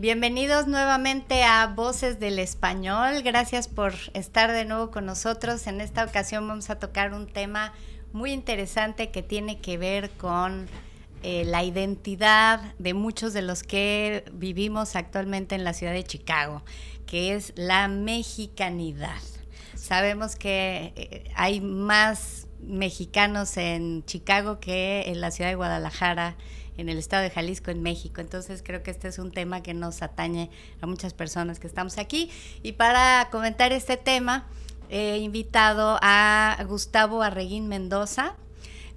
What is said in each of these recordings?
Bienvenidos nuevamente a Voces del Español. Gracias por estar de nuevo con nosotros. En esta ocasión vamos a tocar un tema muy interesante que tiene que ver con la identidad de muchos de los que vivimos actualmente en la ciudad de Chicago, que es la mexicanidad. Sabemos que hay más mexicanos en Chicago que en la ciudad de Guadalajara, en el estado de Jalisco, en México. Entonces creo que este es un tema que nos atañe a muchas personas que estamos aquí. Y para comentar este tema, he invitado a Gustavo Arreguín Mendoza.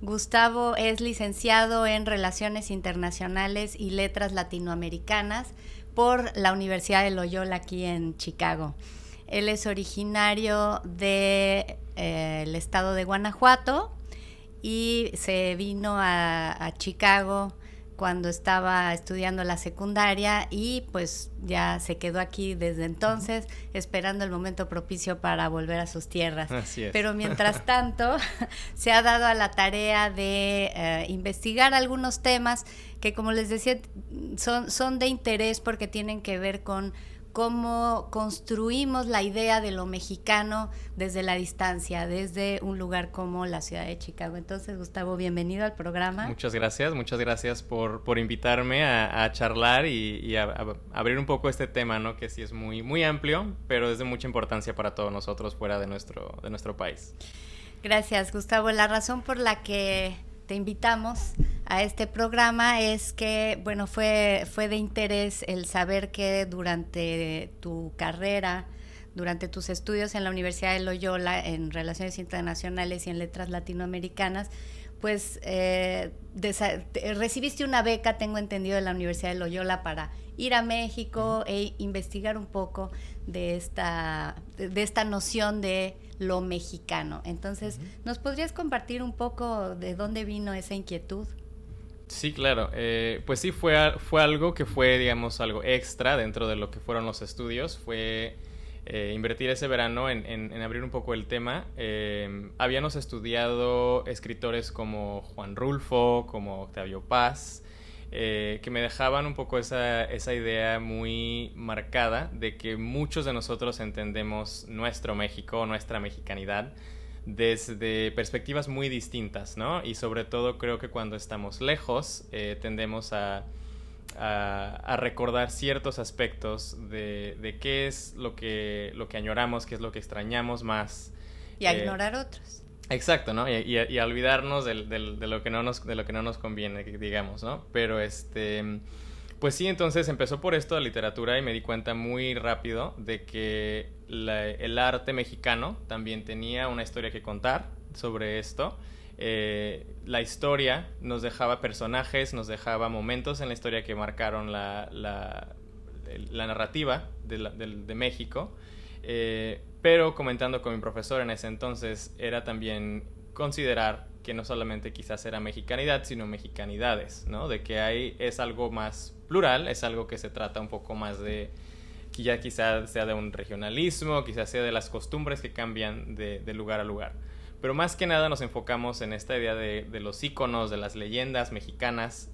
Gustavo es licenciado en Relaciones Internacionales y Letras Latinoamericanas por la Universidad de Loyola aquí en Chicago. Él es originario del estado de Guanajuato y se vino a Chicago cuando estaba estudiando la secundaria y pues ya se quedó aquí desde entonces esperando el momento propicio para volver a sus tierras. Así es. Pero mientras tanto se ha dado a la tarea de investigar algunos temas que, como les decía, son de interés porque tienen que ver con cómo construimos la idea de lo mexicano desde la distancia, desde un lugar como la ciudad de Chicago. Entonces, Gustavo, bienvenido al programa. Muchas gracias por invitarme a charlar y a abrir un poco este tema, ¿no? Que sí es muy, muy amplio, pero es de mucha importancia para todos nosotros fuera de nuestro país. Gracias, Gustavo. La razón por la que te invitamos a este programa es que, bueno, fue de interés el saber que durante tu carrera, durante tus estudios en la Universidad de Loyola en Relaciones Internacionales y en Letras Latinoamericanas, pues recibiste una beca, tengo entendido, de la Universidad de Loyola para ir a México e investigar un poco de esta noción de lo mexicano. Entonces, ¿nos podrías compartir un poco de dónde vino esa inquietud? Sí, claro. Pues sí, fue algo que fue, digamos, algo extra dentro de lo que fueron los estudios. Fue invertir ese verano en abrir un poco el tema. Habíamos estudiado escritores como Juan Rulfo, como Octavio Paz, que me dejaban un poco esa idea muy marcada de que muchos de nosotros entendemos nuestro México, nuestra mexicanidad, desde perspectivas muy distintas, ¿no? Y sobre todo creo que cuando estamos lejos tendemos a recordar ciertos aspectos de qué es lo que añoramos, qué es lo que extrañamos más. Y a ignorar otros. Exacto, ¿no? Y a olvidarnos de lo que no nos conviene, digamos, ¿no? Pero pues sí, entonces empezó por esto la literatura y me di cuenta muy rápido de que el arte mexicano también tenía una historia que contar sobre esto. La historia nos dejaba personajes, nos dejaba momentos en la historia que marcaron la narrativa de México. Pero comentando con mi profesor en ese entonces era también considerar que no solamente quizás era mexicanidad, sino mexicanidades, ¿no? De que es algo más plural, es algo que se trata un poco más de, que ya quizás sea de un regionalismo, quizás sea de las costumbres que cambian de lugar a lugar. Pero más que nada nos enfocamos en esta idea de los íconos, de las leyendas mexicanas,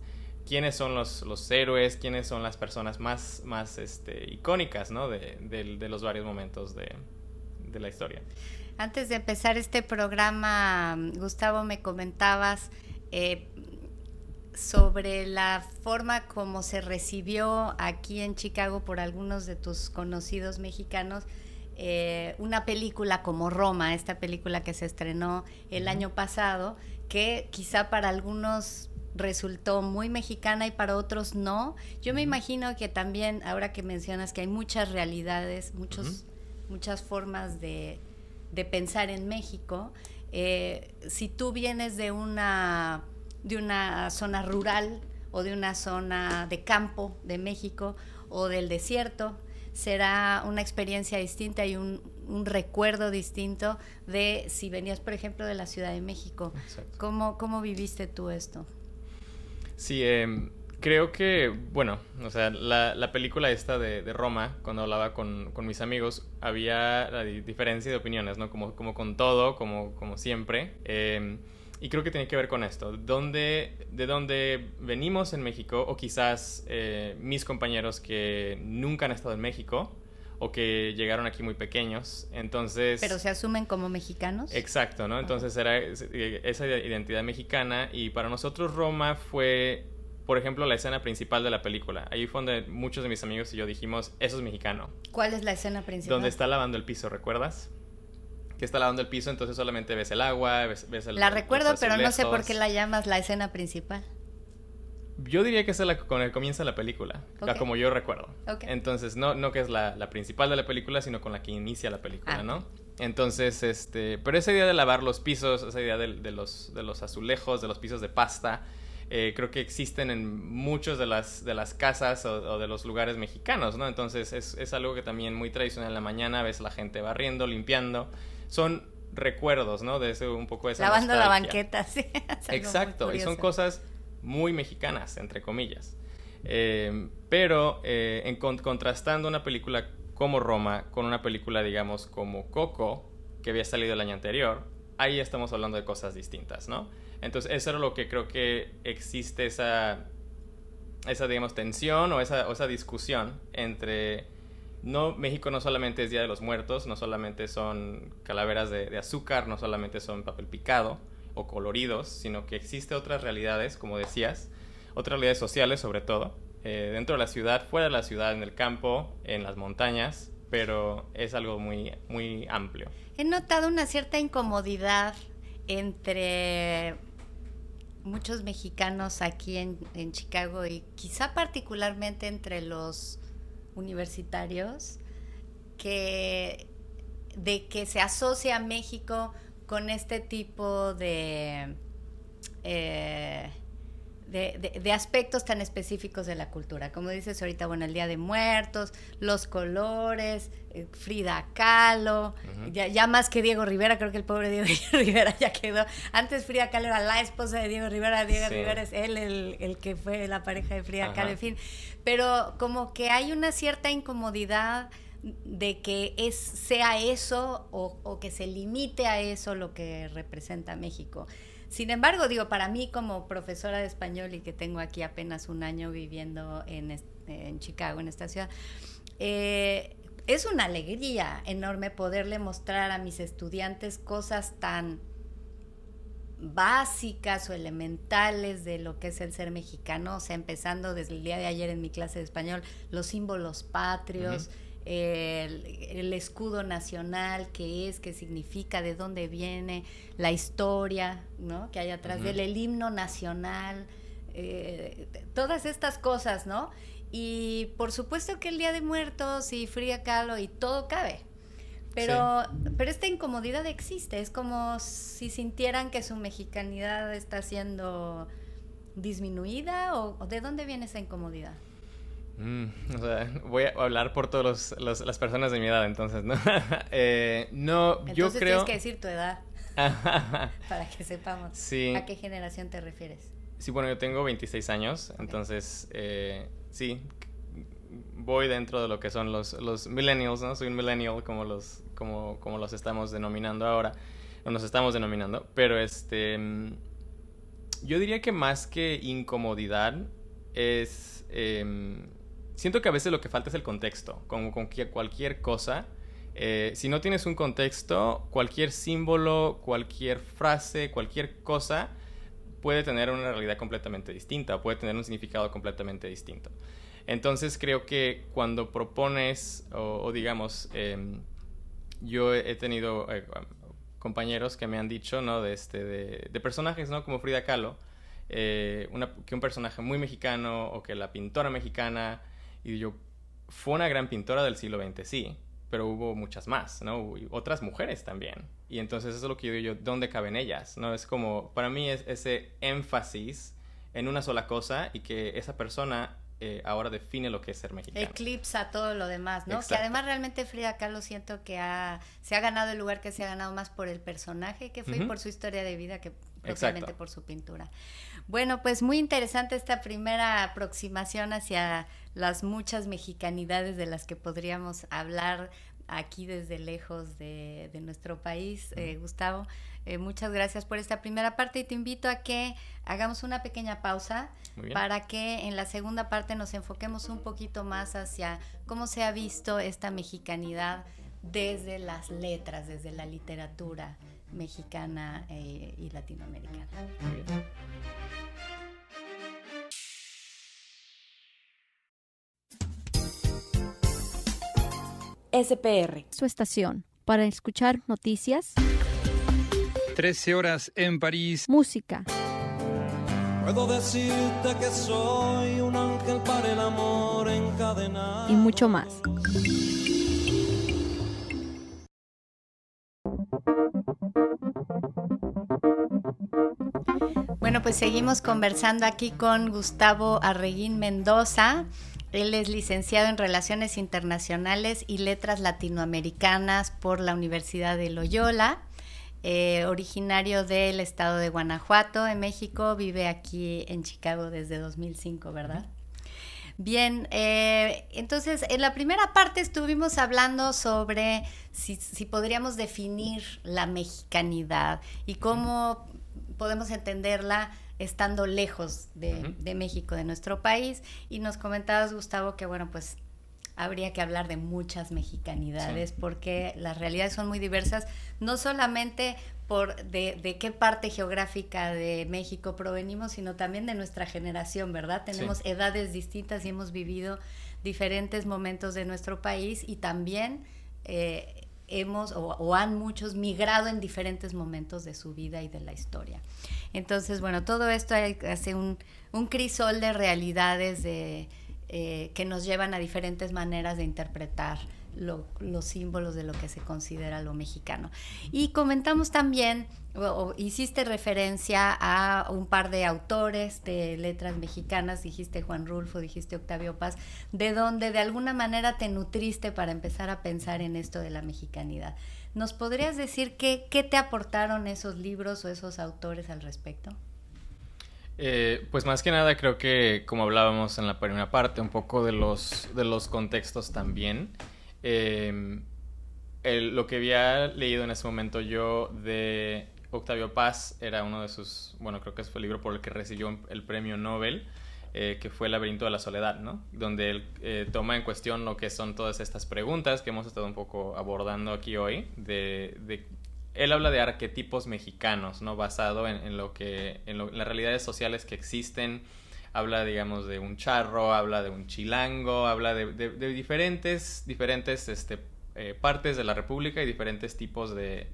quiénes son los héroes, quiénes son las personas más icónicas, ¿no? de los varios momentos de la historia. Antes de empezar este programa, Gustavo, me comentabas sobre la forma como se recibió aquí en Chicago por algunos de tus conocidos mexicanos una película como Roma, esta película que se estrenó el año pasado, que quizá para algunos resultó muy mexicana y para otros no. Yo me imagino que también, ahora que mencionas que hay muchas realidades, muchas formas de pensar en México, si tú vienes de una zona rural o de una zona de campo de México o del desierto, será una experiencia distinta y un recuerdo distinto de si venías, por ejemplo, de la Ciudad de México. Exacto. ¿Cómo viviste tú esto? Sí, creo que, bueno, o sea, la película esta de Roma, cuando hablaba con mis amigos, había la diferencia de opiniones, ¿no? Como con todo, como siempre. Y creo que tiene que ver con esto. De dónde venimos en México, o quizás mis compañeros que nunca han estado en México o que llegaron aquí muy pequeños. Entonces... ¿Pero se asumen como mexicanos? Exacto, ¿no? Entonces era esa identidad mexicana, y para nosotros Roma fue, por ejemplo, la escena principal de la película. Ahí fue donde muchos de mis amigos y yo dijimos, eso es mexicano. ¿Cuál es la escena principal? Donde está lavando el piso, ¿recuerdas? Que está lavando el piso, entonces solamente ves el agua, ves La recuerdo, pero no sé por qué la llamas la escena principal. Yo diría que es con el que comienza la película, Okay. como yo recuerdo. Okay. Entonces, no que es la principal de la película, sino con la que inicia la película, ¿no? Entonces, pero esa idea de lavar los pisos, esa idea de los azulejos, de los pisos de pasta, creo que existen en muchas de las casas o de los lugares mexicanos, ¿no? Entonces, es algo que también muy tradicional. En la mañana ves la gente barriendo, limpiando. Son recuerdos, ¿no? De ese, un poco de esa lavando nostalgia. la banqueta, sí. Exacto, y son cosas muy mexicanas, entre comillas. Pero contrastando una película como Roma con una película, digamos, como Coco, que había salido el año anterior, ahí estamos hablando de cosas distintas, ¿no? Entonces, eso era lo que creo que existe esa digamos, tensión o esa discusión entre... México no solamente es Día de los Muertos, no solamente son calaveras de azúcar, no solamente son papel picado o coloridos, sino que existe otras realidades, como decías, otras realidades sociales sobre todo, dentro de la ciudad, fuera de la ciudad, en el campo, en las montañas, pero es algo muy, muy amplio. He notado una cierta incomodidad entre muchos mexicanos aquí en Chicago, y quizá particularmente entre los universitarios, de que se asocia a México con este tipo de aspectos tan específicos de la cultura. Como dices ahorita, bueno, el Día de Muertos, los colores, Frida Kahlo, ya más que Diego Rivera, creo que el pobre Diego Rivera ya quedó. Antes Frida Kahlo era la esposa de Diego Rivera, Diego Rivera es él el que fue la pareja de Frida Kahlo, en fin. Pero como que hay una cierta incomodidad de que sea eso o que se limite a eso lo que representa México. Sin embargo, digo, para mí como profesora de español y que tengo aquí apenas un año viviendo en Chicago, en esta ciudad, es una alegría enorme poderle mostrar a mis estudiantes cosas tan básicas o elementales de lo que es el ser mexicano, o sea, empezando desde el día de ayer en mi clase de español, los símbolos patrios, el escudo nacional, qué significa, de dónde viene, la historia, ¿no?, que hay atrás del himno nacional, todas estas cosas, ¿no? Y por supuesto que el Día de Muertos y Frida Kahlo y todo cabe. Pero esta incomodidad existe, es como si sintieran que su mexicanidad está siendo disminuida, o ¿de dónde viene esa incomodidad? O sea, voy a hablar por todas las personas de mi edad, entonces, ¿no? Entonces yo creo... tienes que decir tu edad para que sepamos. Sí. ¿A qué generación te refieres? Sí, bueno, yo tengo 26 años, okay. Entonces, sí, voy dentro de lo que son los millennials, ¿no? Soy un millennial como los estamos denominando ahora, o nos estamos denominando, pero yo diría que más que incomodidad es... siento que a veces lo que falta es el contexto, como con cualquier cosa. Si no tienes un contexto, cualquier símbolo, cualquier frase, cualquier cosa puede tener una realidad completamente distinta, puede tener un significado completamente distinto. Entonces creo que cuando propones, o digamos, yo he tenido compañeros que me han dicho, ¿no?, de personajes, ¿no?, como Frida Kahlo, que un personaje muy mexicano, o que la pintora mexicana, y yo, fue una gran pintora del siglo XX, sí, pero hubo muchas más, ¿no? Y otras mujeres también. Y entonces eso es lo que yo digo, ¿dónde caben ellas? ¿No? Es como, para mí es ese énfasis en una sola cosa, y que esa persona ahora define lo que es ser mexicano. Eclipsa todo lo demás, ¿no? Exacto. Que además realmente Frida Kahlo siento que se ha ganado el lugar que se ha ganado más por el personaje que fue y por su historia de vida que propiamente por su pintura. Bueno, pues muy interesante esta primera aproximación hacia las muchas mexicanidades de las que podríamos hablar aquí desde lejos de nuestro país, Gustavo. Muchas gracias por esta primera parte y te invito a que hagamos una pequeña pausa para que en la segunda parte nos enfoquemos un poquito más hacia cómo se ha visto esta mexicanidad desde las letras, desde la literatura mexicana y latinoamericana. Muy bien. SPR, su estación, para escuchar noticias, 13 horas en París, música. Puedo decirte que soy un ángel para el amor encadenado. Y mucho más. Bueno, pues seguimos conversando aquí con Gustavo Arreguín Mendoza. Él es licenciado en Relaciones Internacionales y Letras Latinoamericanas por la Universidad de Loyola, originario del estado de Guanajuato, en México, vive aquí en Chicago desde 2005, ¿verdad? Bien, entonces en la primera parte estuvimos hablando sobre si podríamos definir la mexicanidad y cómo podemos entenderla estando lejos de México, de nuestro país, y nos comentabas, Gustavo, que bueno, pues habría que hablar de muchas mexicanidades, porque las realidades son muy diversas, no solamente de qué parte geográfica de México provenimos, sino también de nuestra generación, ¿verdad? Tenemos edades distintas y hemos vivido diferentes momentos de nuestro país, y también han muchos migrado en diferentes momentos de su vida y de la historia. Entonces, bueno, todo esto hace un crisol de realidades que nos llevan a diferentes maneras de interpretar los símbolos de lo que se considera lo mexicano. Y comentamos también, o hiciste referencia a un par de autores de letras mexicanas, dijiste Juan Rulfo, dijiste Octavio Paz, de donde de alguna manera te nutriste para empezar a pensar en esto de la mexicanidad. ¿Nos podrías decir qué te aportaron esos libros o esos autores al respecto? Pues más que nada creo que, como hablábamos en la primera parte, un poco de los contextos también. Lo que había leído en ese momento yo de Octavio Paz era uno de sus, bueno, creo que ese fue el libro por el que recibió el premio Nobel, que fue El laberinto de la soledad, ¿no? Donde él toma en cuestión lo que son todas estas preguntas que hemos estado un poco abordando aquí hoy. Él habla de arquetipos mexicanos, ¿no? Basado en las realidades sociales que existen. Habla, digamos, de un charro, habla de un chilango, habla de diferentes partes de la República y diferentes tipos de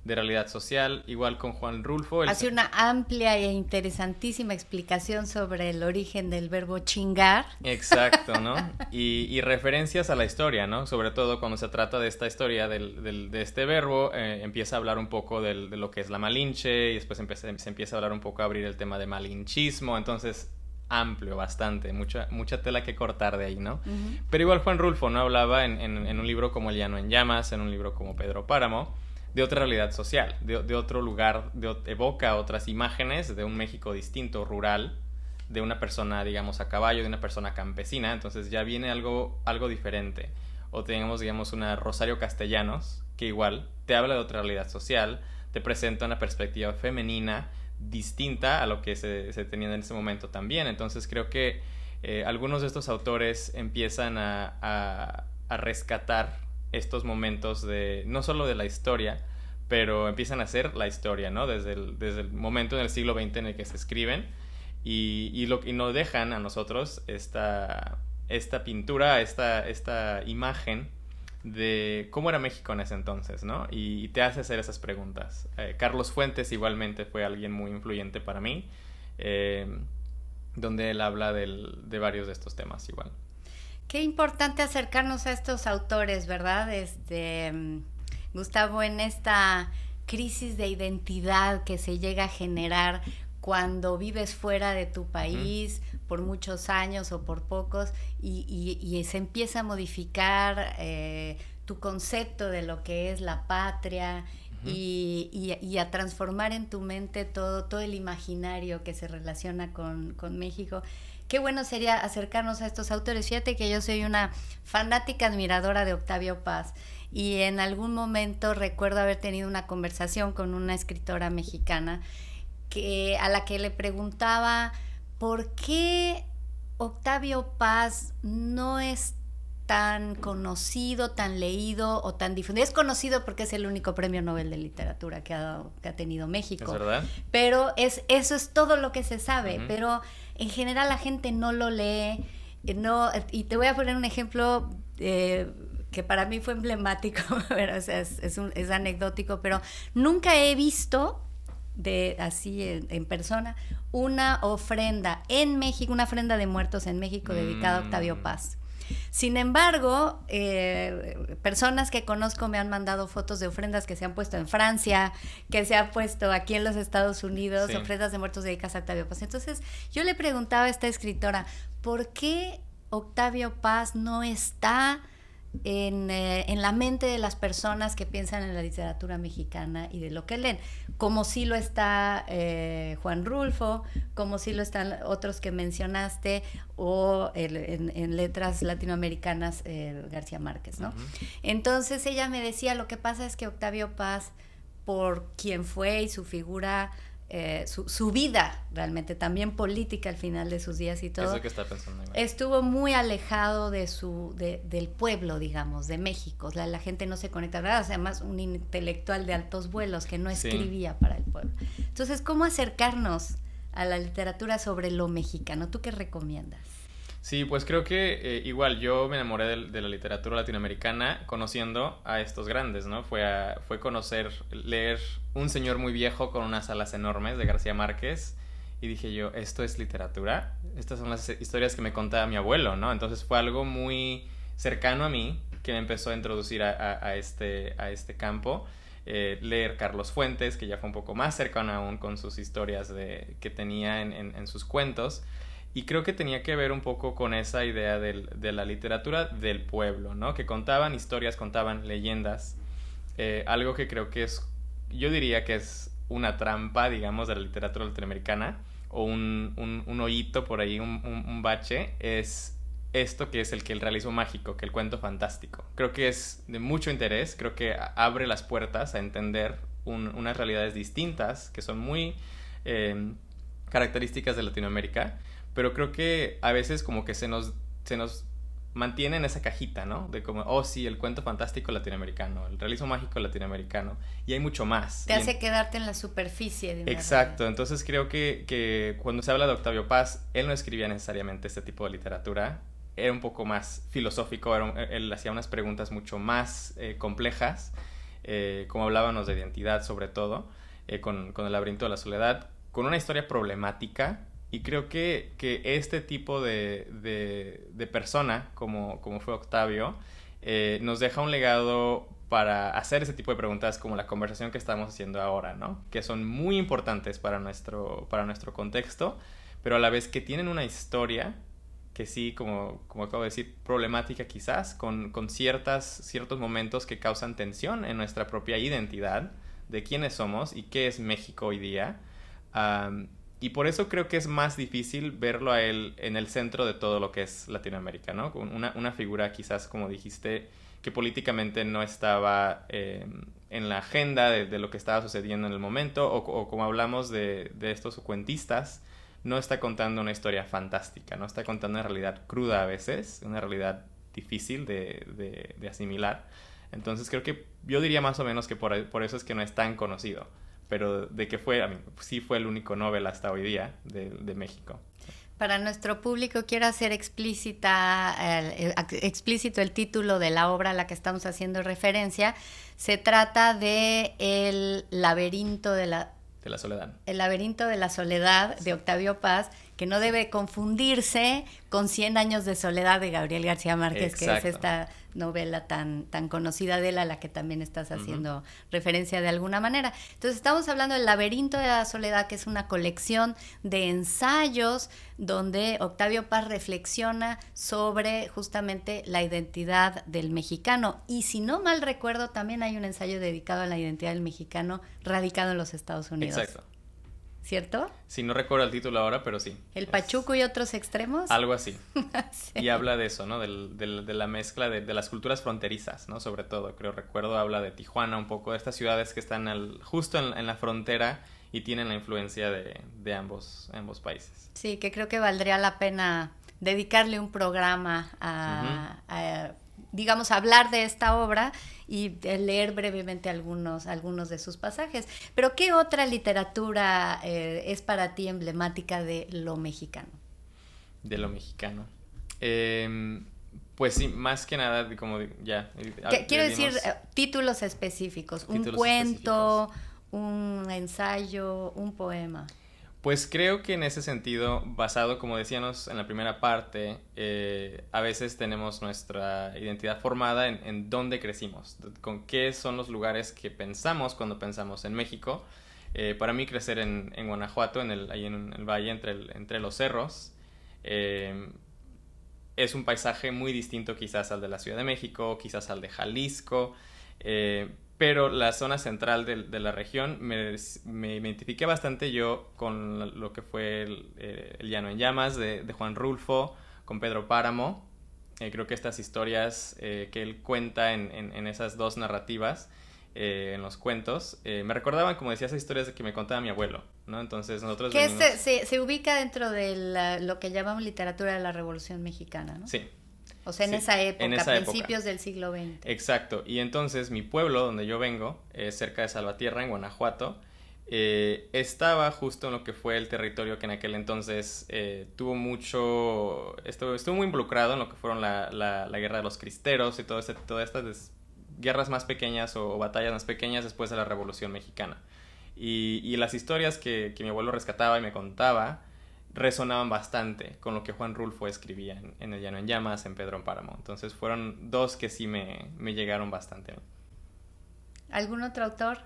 realidad social. Igual con Juan Rulfo. Hace una amplia e interesantísima explicación sobre el origen del verbo chingar. Exacto, ¿no? Y referencias a la historia, ¿no? Sobre todo cuando se trata de esta historia de este verbo, empieza a hablar un poco de lo que es la Malinche, y después se empieza a hablar un poco, a abrir el tema de malinchismo. Entonces, amplio, bastante, mucha tela que cortar de ahí, ¿no? Uh-huh. Pero igual Juan Rulfo, ¿no? Hablaba en un libro como El llano en llamas, en un libro como Pedro Páramo, de otra realidad social, de otro lugar, evoca otras imágenes de un México distinto, rural, de una persona, digamos, a caballo, de una persona campesina. Entonces ya viene algo diferente. O tenemos, digamos, una Rosario Castellanos, que igual te habla de otra realidad social, te presenta una perspectiva femenina distinta a lo que se tenía en ese momento también. Entonces creo que algunos de estos autores empiezan a rescatar estos momentos no solo de la historia, pero empiezan a hacer la historia, ¿no? Desde el momento en el siglo XX en el que se escriben, y nos dejan a nosotros esta pintura, esta imagen de cómo era México en ese entonces, ¿no? Y te hace hacer esas preguntas. Carlos Fuentes igualmente fue alguien muy influyente para mí, donde él habla de varios de estos temas igual. Qué importante acercarnos a estos autores, ¿verdad? Gustavo, en esta crisis de identidad que se llega a generar cuando vives fuera de tu país por muchos años o por pocos, y se empieza a modificar tu concepto de lo que es la patria, y a transformar en tu mente todo el imaginario que se relaciona con México. Qué bueno sería acercarnos a estos autores. Fíjate que yo soy una fanática admiradora de Octavio Paz, y en algún momento recuerdo haber tenido una conversación con una escritora mexicana a la que le preguntaba por qué Octavio Paz no es tan conocido, tan leído o tan difundido. Es conocido porque es el único premio Nobel de literatura que ha tenido México. ¿Es verdad? Pero eso es todo lo que se sabe, pero en general la gente no lo lee. Y te voy a poner un ejemplo que para mí fue emblemático, pero, o sea, es anecdótico, pero nunca he visto así en persona una ofrenda en México, una ofrenda de muertos en México dedicada a Octavio Paz. Sin embargo, personas que conozco me han mandado fotos de ofrendas que se han puesto en Francia, que se han puesto aquí en los Estados Unidos, sí, ofrendas de muertos dedicadas a Octavio Paz. Entonces, yo le preguntaba a esta escritora, ¿por qué Octavio Paz no está en la mente de las personas que piensan en la literatura mexicana y de lo que leen? Como sí lo está Juan Rulfo, como sí lo están otros que mencionaste, o en letras latinoamericanas García Márquez, ¿no? Entonces ella me decía, lo que pasa es que Octavio Paz, por quien fue y su figura, su vida realmente, también política al final de sus días y todo, eso que está pensando, estuvo muy alejado del pueblo, digamos, de México. La gente no se conecta, ¿verdad? O sea, más un intelectual de altos vuelos que no escribía para el pueblo. Entonces, ¿cómo acercarnos a la literatura sobre lo mexicano? ¿Tú qué recomiendas? Sí, pues creo que igual yo me enamoré de la literatura latinoamericana conociendo a estos grandes, ¿no? Fue leer Un señor muy viejo con unas alas enormes de García Márquez y dije yo, ¿esto es literatura? Estas son las historias que me contaba mi abuelo, ¿no? Entonces fue algo muy cercano a mí que me empezó a introducir a este campo. Leer Carlos Fuentes, que ya fue un poco más cercano aún con sus historias que tenía en sus cuentos. Y creo que tenía que ver un poco con esa idea de la literatura del pueblo, ¿no? Que contaban historias, contaban leyendas. Algo que creo que yo diría que es una trampa, digamos, de la literatura latinoamericana, o un hoyito por ahí, un bache, es esto que es el realismo mágico, que el cuento fantástico. Creo que es de mucho interés, creo que abre las puertas a entender unas realidades distintas, que son muy características de Latinoamérica, pero creo que a veces como que se nos mantiene en esa cajita, ¿no? De como, oh sí, el cuento fantástico latinoamericano, el realismo mágico latinoamericano, y hay mucho más. Te hace quedarte en la superficie de una Exacto, realidad. Entonces creo que cuando se habla de Octavio Paz, él no escribía necesariamente este tipo de literatura, era un poco más filosófico, él hacía unas preguntas mucho más complejas, como hablábamos de identidad sobre todo, con El laberinto de la soledad, con una historia problemática. Y creo que este tipo de persona, como fue Octavio, nos deja un legado para hacer ese tipo de preguntas como la conversación que estamos haciendo ahora, ¿no? Que son muy importantes para nuestro contexto, pero a la vez que tienen una historia que sí, como acabo de decir, problemática quizás, con ciertos momentos que causan tensión en nuestra propia identidad de quiénes somos y qué es México hoy día. Y por eso creo que es más difícil verlo a él en el centro de todo lo que es Latinoamérica, ¿no? Una figura quizás, como dijiste, que políticamente no estaba en la agenda de lo que estaba sucediendo en el momento, o como hablamos de estos cuentistas, no está contando una historia fantástica, no está contando una realidad cruda a veces, una realidad difícil de asimilar. Entonces creo que yo diría más o menos que por eso es que no es tan conocido. Pero de que sí fue el único Nobel hasta hoy día de México. Para nuestro público quiero hacer explícito el título de la obra a la que estamos haciendo referencia. Se trata de El laberinto de la soledad. El laberinto de la soledad, sí, de Octavio Paz, que no debe confundirse con 100 años de soledad de Gabriel García Márquez, exacto, que es esta novela tan conocida de él, a la que también estás haciendo referencia de alguna manera. Entonces estamos hablando del laberinto de la soledad, que es una colección de ensayos donde Octavio Paz reflexiona sobre justamente la identidad del mexicano. Y si no mal recuerdo, también hay un ensayo dedicado a la identidad del mexicano radicado en los Estados Unidos. Exacto. ¿cierto? Sí, no recuerdo el título ahora, pero sí. ¿El Pachuco y otros extremos? Algo así. Sí. Y habla de eso, ¿no? De la mezcla de las culturas fronterizas, ¿no? Sobre todo, recuerdo, habla de Tijuana, un poco de estas ciudades que están justo en la frontera y tienen la influencia de ambos países. Sí, que creo que valdría la pena dedicarle un programa digamos, hablar de esta obra y leer brevemente algunos de sus pasajes. Pero ¿qué otra literatura es para ti emblemática de lo mexicano? De lo mexicano. Pues sí, más que nada, como ya... Quiero decir títulos específicos, un cuento, un ensayo, un poema. Pues creo que en ese sentido, basado, como decíamos en la primera parte, a veces tenemos nuestra identidad formada en dónde crecimos, con qué son los lugares que pensamos cuando pensamos en México. Para mí crecer en Guanajuato, ahí en el valle, entre los cerros, es un paisaje muy distinto quizás al de la Ciudad de México, quizás al de Jalisco, pero la zona central de la región me identifiqué bastante yo con lo que fue el Llano en Llamas de Juan Rulfo, con Pedro Páramo. Creo que estas historias que él cuenta en esas dos narrativas, en los cuentos, me recordaban, como decía, esas historias que me contaba mi abuelo, ¿no? Entonces nosotros que venimos... se ubica dentro de lo que llamamos literatura de la Revolución Mexicana, ¿no? Sí. O sea, en esa época, principios del siglo XX. Exacto. Y entonces mi pueblo, donde yo vengo, cerca de Salvatierra, en Guanajuato, estaba justo en lo que fue el territorio que en aquel entonces estuvo muy involucrado en lo que fueron la guerra de los cristeros y todas estas guerras más pequeñas o batallas más pequeñas después de la Revolución Mexicana. Y las historias que mi abuelo rescataba y me contaba resonaban bastante con lo que Juan Rulfo escribía en El Llano en Llamas, en Pedro Páramo. Entonces fueron dos que sí me llegaron bastante. ¿Algún otro autor?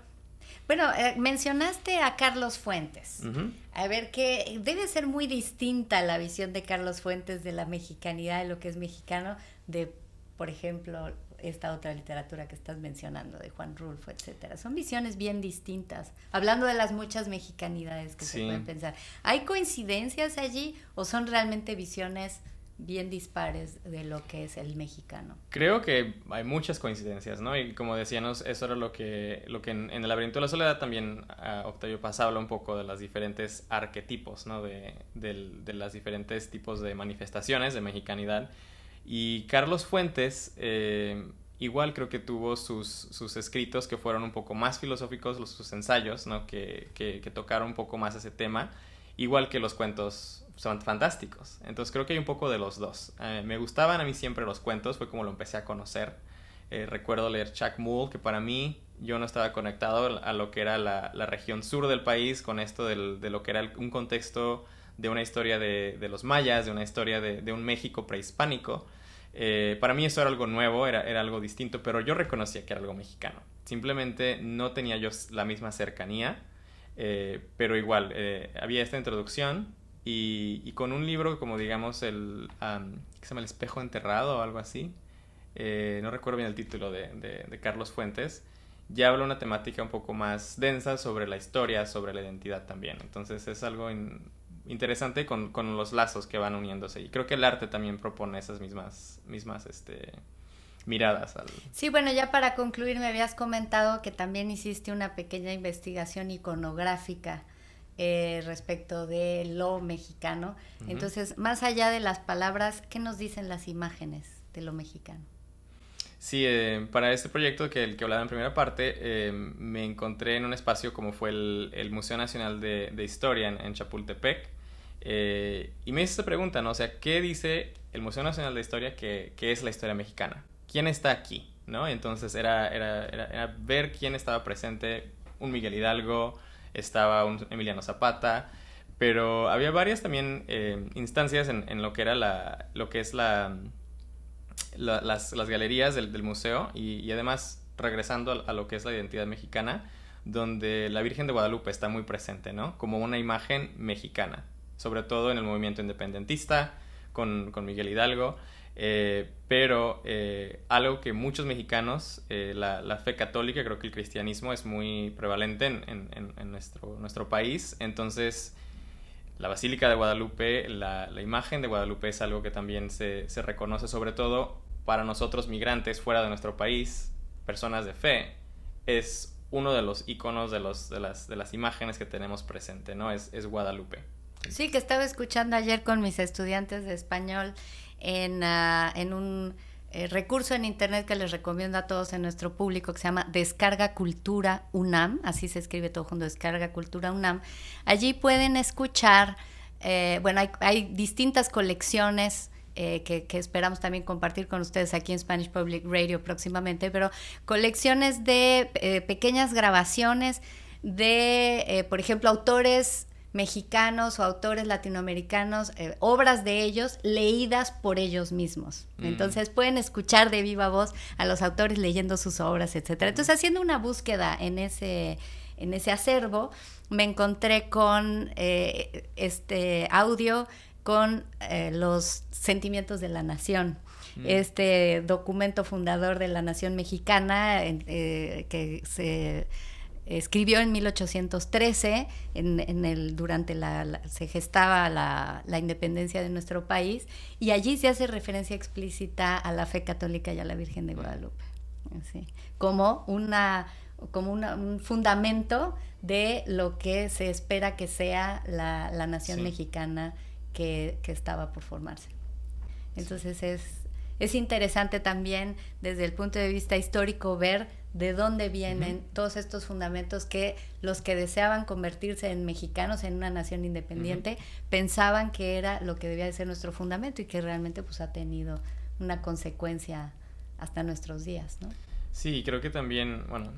Bueno, mencionaste a Carlos Fuentes. Uh-huh. A ver, que debe ser muy distinta la visión de Carlos Fuentes de la mexicanidad, de lo que es mexicano, de, por ejemplo, esta otra literatura que estás mencionando, de Juan Rulfo, etcétera. Son visiones bien distintas, hablando de las muchas mexicanidades que se pueden pensar. ¿Hay coincidencias allí o son realmente visiones bien dispares de lo que es el mexicano? Creo que hay muchas coincidencias, ¿no? Y como decíamos, eso era lo que en El laberinto de la soledad también Octavio Paz habla un poco de los diferentes arquetipos, ¿no? De los diferentes tipos de manifestaciones de mexicanidad. Y Carlos Fuentes, igual creo que tuvo sus escritos que fueron un poco más filosóficos, sus ensayos, ¿no? que tocaron un poco más ese tema, igual que los cuentos son fantásticos. Entonces creo que hay un poco de los dos. Me gustaban a mí siempre los cuentos, fue como lo empecé a conocer. Recuerdo leer Chuck Mull, que para mí yo no estaba conectado a lo que era la región sur del país, con esto de lo que era un contexto de una historia de los mayas, de una historia de un México prehispánico. Para mí eso era algo nuevo, era algo distinto, pero yo reconocía que era algo mexicano. Simplemente no tenía yo la misma cercanía, pero igual, había esta introducción y con un libro como digamos que se llama El espejo enterrado o algo así, no recuerdo bien el título de Carlos Fuentes, ya habla una temática un poco más densa sobre la historia, sobre la identidad también. Entonces es algo interesante con los lazos que van uniéndose. Y creo que el arte también propone esas mismas miradas. Sí, bueno, ya para concluir, me habías comentado que también hiciste una pequeña investigación iconográfica respecto de lo mexicano. Uh-huh. Entonces, más allá de las palabras, ¿qué nos dicen las imágenes de lo mexicano? Sí, para este proyecto que hablaba en primera parte, me encontré en un espacio como fue el Museo Nacional de Historia en Chapultepec, y me hice esta pregunta, ¿no? O sea, ¿qué dice el Museo Nacional de Historia que es la historia mexicana? ¿Quién está aquí? ¿No? Entonces era ver quién estaba presente. Un Miguel Hidalgo, estaba un Emiliano Zapata, pero había varias también instancias en lo que era las galerías del museo y además regresando a lo que es la identidad mexicana, donde la Virgen de Guadalupe está muy presente, ¿no? Como una imagen mexicana, sobre todo en el movimiento independentista con Miguel Hidalgo. Pero algo que muchos mexicanos, la fe católica, creo que el cristianismo es muy prevalente en nuestro país. Entonces, la Basílica de Guadalupe, la imagen de Guadalupe es algo que también se reconoce, sobre todo para nosotros migrantes fuera de nuestro país, personas de fe. Es uno de los iconos de las imágenes que tenemos presente, ¿no? Es Guadalupe. Sí, que estaba escuchando ayer con mis estudiantes de español en un recurso en internet que les recomiendo a todos en nuestro público, que se llama Descarga Cultura UNAM, así se escribe todo junto, Descarga Cultura UNAM. Allí pueden escuchar, hay distintas colecciones que esperamos también compartir con ustedes aquí en Spanish Public Radio próximamente, pero colecciones de pequeñas grabaciones de, por ejemplo, autores mexicanos o autores latinoamericanos, obras de ellos leídas por ellos mismos. Entonces pueden escuchar de viva voz a los autores leyendo sus obras, etcétera. Entonces, haciendo una búsqueda en ese acervo, me encontré con este audio con los sentimientos de la nación. Este documento fundador de la nación mexicana que se escribió en 1813, durante se gestaba la independencia de nuestro país, y allí se hace referencia explícita a la fe católica y a la Virgen de Guadalupe, así, como un fundamento de lo que se espera que sea la nación mexicana que estaba por formarse. Entonces es interesante también desde el punto de vista histórico ver de dónde vienen todos estos fundamentos que los que deseaban convertirse en mexicanos, en una nación independiente, pensaban que era lo que debía de ser nuestro fundamento y que realmente pues ha tenido una consecuencia hasta nuestros días, ¿no? Sí, creo que también, bueno,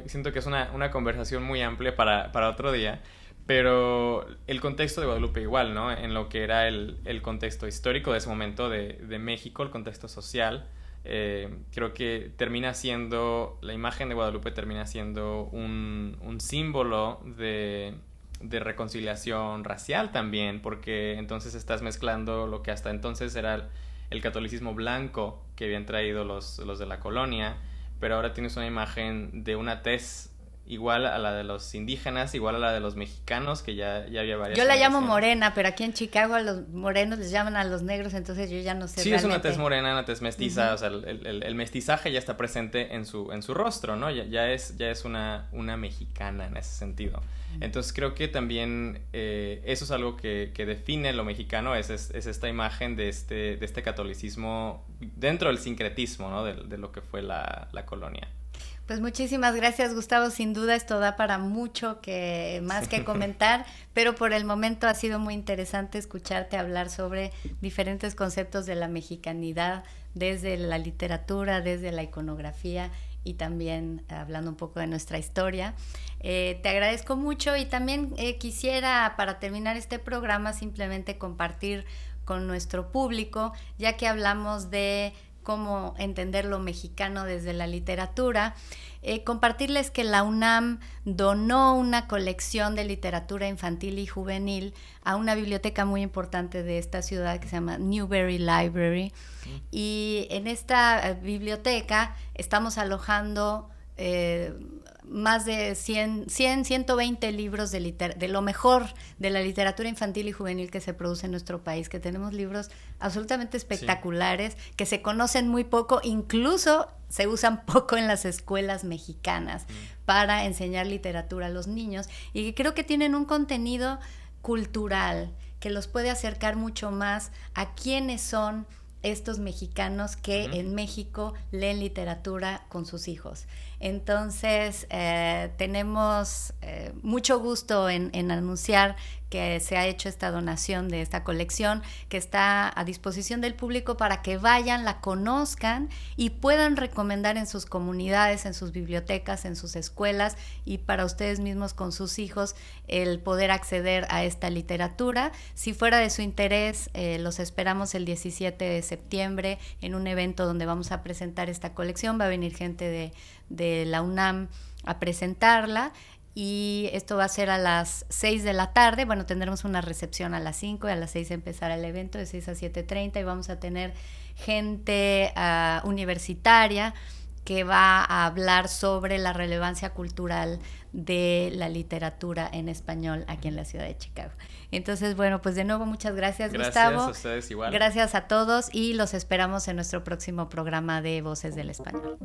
siento que es una conversación muy amplia para otro día, pero el contexto de Guadalupe igual, ¿no? En lo que era el contexto histórico de ese momento de México, el contexto social, creo que la imagen de Guadalupe termina siendo un símbolo de reconciliación racial también, porque entonces estás mezclando lo que hasta entonces era el catolicismo blanco que habían traído los de la colonia, pero ahora tienes una imagen de una tez igual a la de los indígenas, igual a la de los mexicanos, que ya había varias. Yo la llamo morena, pero aquí en Chicago a los morenos les llaman a los negros, entonces yo ya no sé. Sí, realmente. es una tez morena, una tez mestiza, o sea, el mestizaje ya está presente en su rostro, ¿no? Ya es una mexicana en ese sentido. Entonces creo que también eso es algo que define lo mexicano, es esta imagen de este catolicismo dentro del sincretismo, ¿no? De lo que fue la colonia. Pues muchísimas gracias, Gustavo. Sin duda esto da para mucho más que comentar, pero por el momento ha sido muy interesante escucharte hablar sobre diferentes conceptos de la mexicanidad, desde la literatura, desde la iconografía y también hablando un poco de nuestra historia. Te agradezco mucho y también quisiera, para terminar este programa, simplemente compartir con nuestro público, ya que hablamos de cómo entender lo mexicano desde la literatura, compartirles que la UNAM donó una colección de literatura infantil y juvenil a una biblioteca muy importante de esta ciudad que se llama Newberry Library, y en esta biblioteca estamos alojando más de 120 libros de lo mejor de la literatura infantil y juvenil que se produce en nuestro país, que tenemos libros absolutamente espectaculares, que se conocen muy poco, incluso se usan poco en las escuelas mexicanas para enseñar literatura a los niños, y que creo que tienen un contenido cultural que los puede acercar mucho más a quiénes son estos mexicanos que en México leen literatura con sus hijos. Entonces, tenemos mucho gusto en anunciar que se ha hecho esta donación de esta colección, que está a disposición del público para que vayan, la conozcan y puedan recomendar en sus comunidades, en sus bibliotecas, en sus escuelas, y para ustedes mismos con sus hijos, el poder acceder a esta literatura. Si fuera de su interés, los esperamos el 17 de septiembre en un evento donde vamos a presentar esta colección. Va a venir gente de la UNAM a presentarla, y esto va a ser a las 6 de la tarde. Bueno, tendremos una recepción a las 5 y a las 6 empezará el evento de 6 a 7:30 y vamos a tener gente universitaria que va a hablar sobre la relevancia cultural de la literatura en español aquí en la ciudad de Chicago. Entonces, bueno, pues de nuevo muchas gracias, Gustavo. Gracias a ustedes igual. Gracias a todos y los esperamos en nuestro próximo programa de Voces del Español.